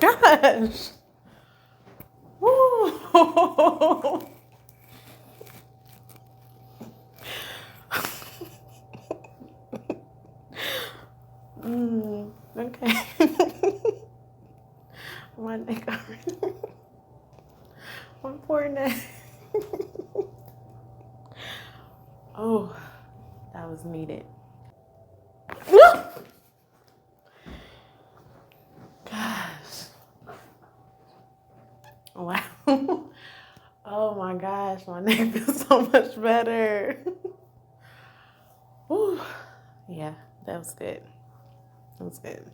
gosh. Woo. Okay. My neck already. My poor neck. Oh, that was needed. Gosh. Wow. Oh my gosh, my neck feels so much better. Whew. Yeah, that was good. That was good.